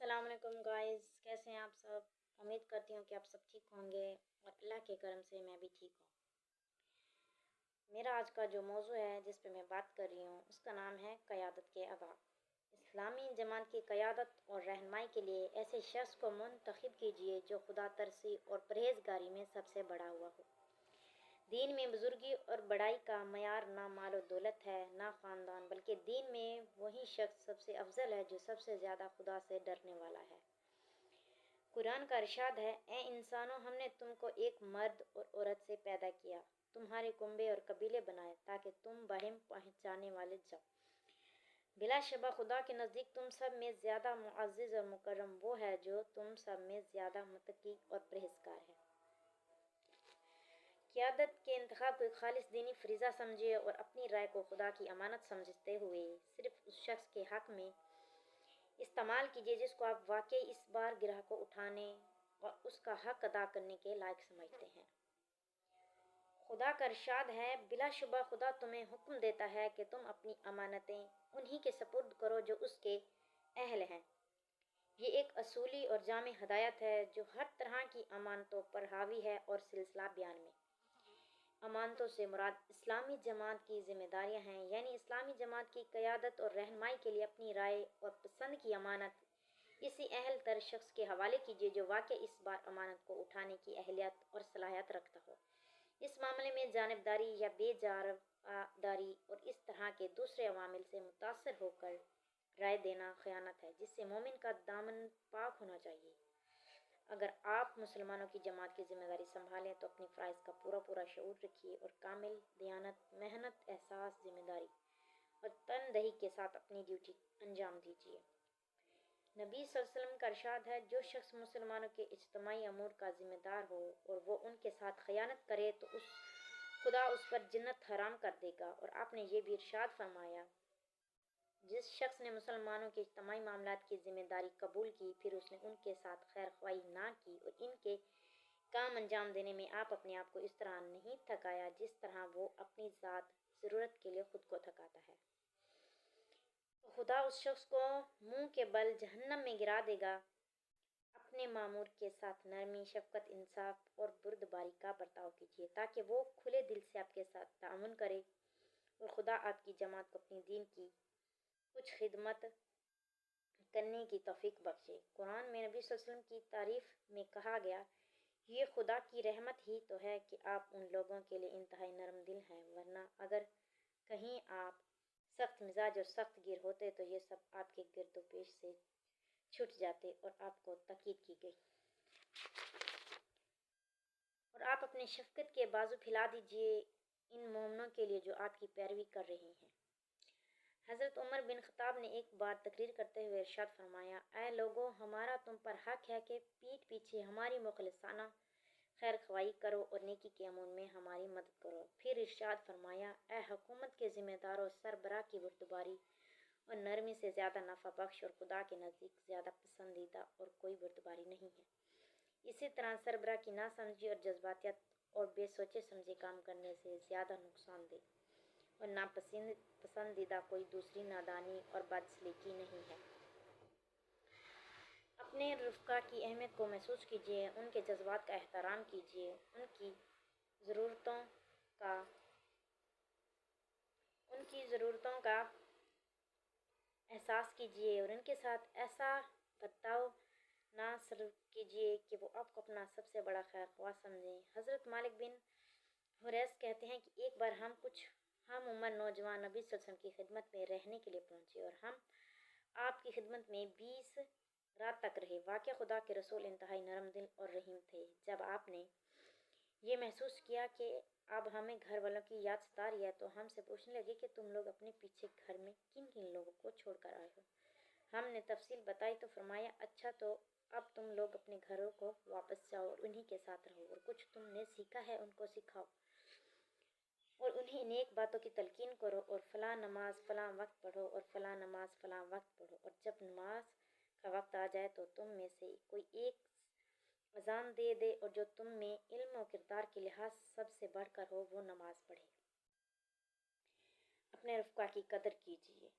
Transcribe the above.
السلام علیکم گائز، کیسے ہیں آپ سب؟ امید کرتی ہوں کہ آپ سب ٹھیک ہوں گے اور اللہ کے کرم سے میں بھی ٹھیک ہوں۔ میرا آج کا جو موضوع ہے جس پہ میں بات کر رہی ہوں اس کا نام ہے قیادت کے آداب۔ اسلامی جماعت کی قیادت اور رہنمائی کے لیے ایسے شخص کو منتخب کیجیے جو خدا ترسی اور پرہیزگاری میں سب سے بڑا ہوا ہو۔ دین میں بزرگی اور بڑائی کا معیار نہ مال و دولت ہے نہ خاندان، بلکہ دین میں وہی شخص سب سے افضل ہے جو سب سے زیادہ خدا سے ڈرنے والا ہے۔ قرآن کا ارشاد ہے، اے انسانوں، ہم نے تم کو ایک مرد اور عورت سے پیدا کیا، تمہارے کنبے اور قبیلے بنائے تاکہ تم باہم پہچانے والے جاؤ۔ بلا شبہ خدا کے نزدیک تم سب میں زیادہ معزز اور مکرم وہ ہے جو تم سب میں زیادہ متقی اور پرہیزگار ہے۔ قیادت کے انتخاب کو ایک خالص دینی فریضہ سمجھے اور اپنی رائے کو خدا کی امانت سمجھتے ہوئے صرف اس شخص کے حق میں استعمال کیجیے جس کو آپ واقعی اس بارگاہ کو اٹھانے اور اس کا حق ادا کرنے کے لائق سمجھتے ہیں۔ خدا کا ارشاد ہے، بلا شبہ خدا تمہیں حکم دیتا ہے کہ تم اپنی امانتیں انہی کے سپرد کرو جو اس کے اہل ہیں۔ یہ ایک اصولی اور جامع ہدایت ہے جو ہر طرح کی امانتوں پر حاوی ہے اور سلسلہ بیان میں امانتوں سے مراد اسلامی جماعت کی ذمہ داریاں ہیں، یعنی اسلامی جماعت کی قیادت اور رہنمائی کے لیے اپنی رائے اور پسند کی امانت اسی اہل تر شخص کے حوالے کیجیے جو واقعی اس بار امانت کو اٹھانے کی اہلیت اور صلاحیت رکھتا ہو۔ اس معاملے میں جانبداری یا بے جانبداری اور اس طرح کے دوسرے عوامل سے متاثر ہو کر رائے دینا خیانت ہے جس سے مومن کا دامن پاک ہونا چاہیے۔ اگر آپ مسلمانوں کی جماعت کی ذمہ داری سنبھالیں تو اپنی فرائض کا پورا شعور رکھیے اور کامل دیانت، محنت، احساس، ذمہ داری اور تندہی کے ساتھ اپنی ڈیوٹی انجام دیجیے۔ نبی صلی اللہ علیہ وسلم کا ارشاد ہے، جو شخص مسلمانوں کے اجتماعی امور کا ذمہ دار ہو اور وہ ان کے ساتھ خیانت کرے تو خدا اس پر جنت حرام کر دے گا۔ اور آپ نے یہ بھی ارشاد فرمایا، جس شخص نے مسلمانوں کے اجتماعی معاملات کی ذمہ داری قبول کی پھر اس نے ان کے ساتھ خیر خواہی نہ کی اور ان کے کام انجام دینے میں آپ اپنے آپ کو اس طرح نہیں تھکایا جس طرح وہ اپنی ذات ضرورت کے لیے خود کو تھکاتا ہے، تو خدا اس شخص کو منہ کے بل جہنم میں گرا دے گا۔ اپنے مامور کے ساتھ نرمی، شفقت، انصاف اور بردباری کا برتاؤ کیجیے تاکہ وہ کھلے دل سے آپ کے ساتھ تعاون کرے اور خدا آپ کی جماعت کو اپنی دین کی کچھ خدمت کرنے کی توفیق بخشے۔ قرآن میں نبی صلی اللہ علیہ وسلم کی تعریف میں کہا گیا، یہ خدا کی رحمت ہی تو ہے کہ آپ ان لوگوں کے لیے انتہائی نرم دل ہیں، ورنہ اگر کہیں آپ سخت مزاج اور سخت گیر ہوتے تو یہ سب آپ کے گرد و پیش سے چھٹ جاتے اور آپ کو تاکید کی گئی اور آپ اپنے شفقت کے بازو پھیلا دیجیے ان مومنوں کے لیے جو آپ کی پیروی کر رہے ہیں۔ حضرت عمر بن خطاب نے ایک بار تقریر کرتے ہوئے ارشاد فرمایا، اے لوگو، ہمارا تم پر حق ہے کہ پیٹھ پیچھے ہماری مخلصانہ خیر خواہی کرو اور نیکی کے امور میں ہماری مدد کرو۔ پھر ارشاد فرمایا، اے حکومت کے ذمہ داروں، سربراہ کی بردباری اور نرمی سے زیادہ نفع بخش اور خدا کے نزدیک زیادہ پسندیدہ اور کوئی بردباری نہیں ہے۔ اسی طرح سربراہ کی ناسمجھی اور جذباتیت اور بے سوچے سمجھے کام کرنے سے زیادہ نقصان دہ اور ناپسندیدہ کوئی دوسری نادانی اور بدسلیقی نہیں ہے۔ اپنے رفقا کی اہمیت کو محسوس کیجیے، ان کے جذبات کا احترام کیجیے، ان کی ضرورتوں کا احساس کیجیے اور ان کے ساتھ ایسا برتاؤ نہ سلوک کیجیے کہ وہ آپ کو اپنا سب سے بڑا خیر خواہ سمجھیں۔ حضرت مالک بن حویرث کہتے ہیں کہ ایک بار ہم کچھ ہم عمر نوجوان نبی صلی اللہ علیہ وسلم کی خدمت میں رہنے کے لیے پہنچے اور ہم آپ کی خدمت میں 20 رات تک رہے۔ واقعہ خدا کے رسول انتہائی نرم دل اور رحیم تھے۔ جب آپ نے یہ محسوس کیا کہ اب ہمیں گھر والوں کی یاد ستا رہی ہے تو ہم سے پوچھنے لگے کہ تم لوگ اپنے پیچھے گھر میں کن کن لوگوں کو چھوڑ کر آئے ہو؟ ہم نے تفصیل بتائی تو فرمایا، اچھا تو اب تم لوگ اپنے گھروں کو واپس جاؤ اور انہی کے ساتھ رہو اور کچھ تم نے سیکھا ہے ان کو سکھاؤ اور انہیں نیک باتوں کی تلقین کرو اور فلاں نماز فلاں وقت پڑھو اور فلاں نماز فلاں وقت پڑھو اور جب نماز کا وقت آ جائے تو تم میں سے کوئی ایک اذان دے دے اور جو تم میں علم و کردار کے لحاظ سب سے بڑھ کر ہو وہ نماز پڑھے۔ اپنے رفقا کی قدر کیجیے۔